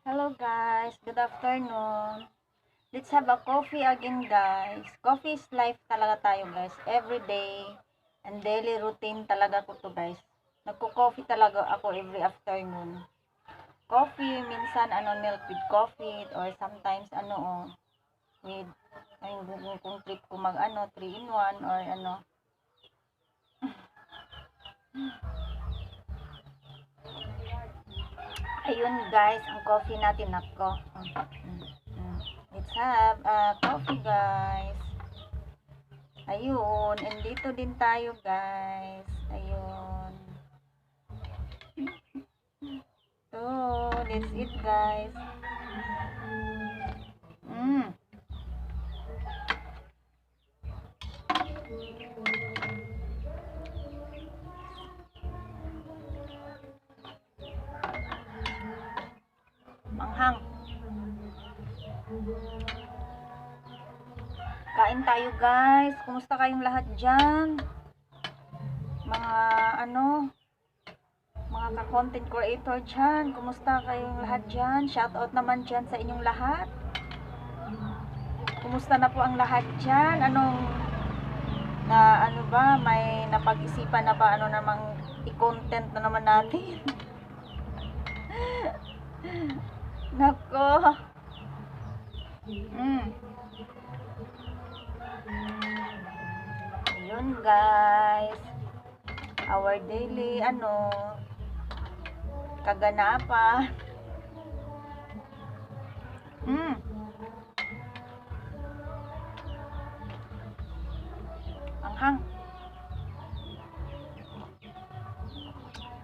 Hello guys, good afternoon. Let's have a coffee again guys. Coffee is life talaga tayo guys. Every day and daily routine talaga ko to guys. Nagko-coffee talaga ako every afternoon. Coffee, minsan milk with coffee or sometimes with kung trip ko mag 3 in 1 or Ayun guys, ang coffee natin nako. Let's have a coffee guys. Ayun, and dito din tayo guys. Ayun. So, that's it guys. Manghang. Kain tayo guys. Kumusta kayong lahat dyan? Mga mga ka-content creator dyan. Kumusta kayong lahat dyan? Shoutout naman dyan sa inyong lahat. Kumusta na po ang lahat dyan? May napag-isipan na ba namang i-content na naman natin? Nako. Ayun guys. Our daily kaganapan. Anghang.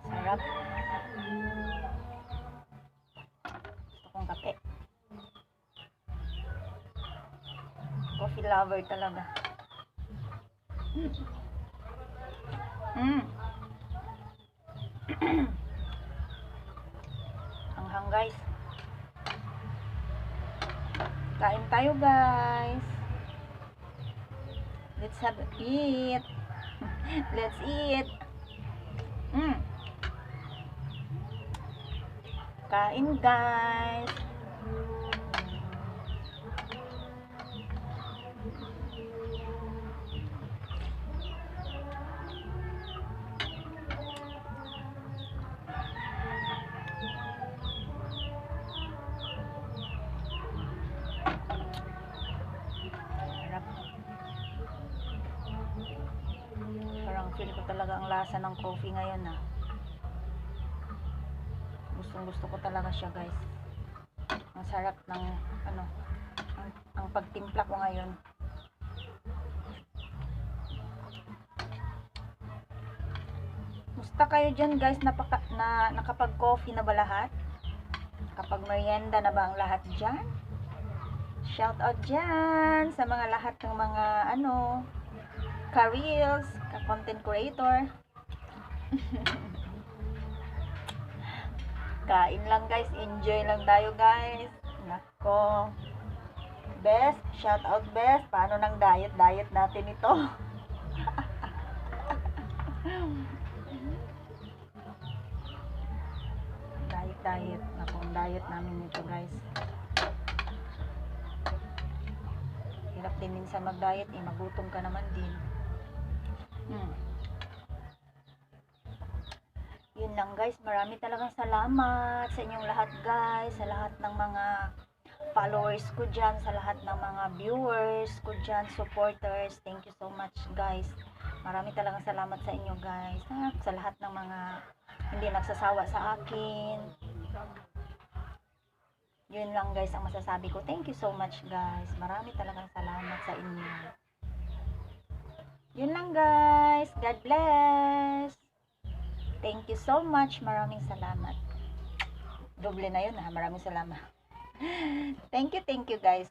Sarap. Gusto kong kape. Coffee lover talaga. Anghang guys. Kain tayo guys. Let's have eat. Let's eat. Kain guys. Parang feel ko talaga ang lasa ng coffee ngayon Gustong-gusto ko talaga siya guys. Ang sarap ng ang pagtimpla ko ngayon. Musta kayo dyan guys na nakapag-coffee na ba lahat? Kapag merienda na ba ang lahat dyan? Shout out dyan sa mga lahat ng mga ka-reels, ka-content creator. Kain lang guys, enjoy lang tayo guys. Nako. Best, shout out best. Paano ng diet natin ito? diet. Nako, diet namin ito guys. Hirap din minsan mag-diet magutom ka naman din. Yun lang guys, marami talagang salamat sa inyong lahat guys, sa lahat ng mga followers ko dyan, sa lahat ng mga viewers ko dyan, supporters. Thank you so much guys. Marami talagang salamat sa inyo guys, sa lahat ng mga hindi nagsasawa sa akin. Yun lang guys ang masasabi ko. Thank you so much guys. Marami talagang salamat sa inyo. Yun lang guys. God bless. Thank you so much. Maraming salamat. Doble na yun Maraming salamat. Thank you guys.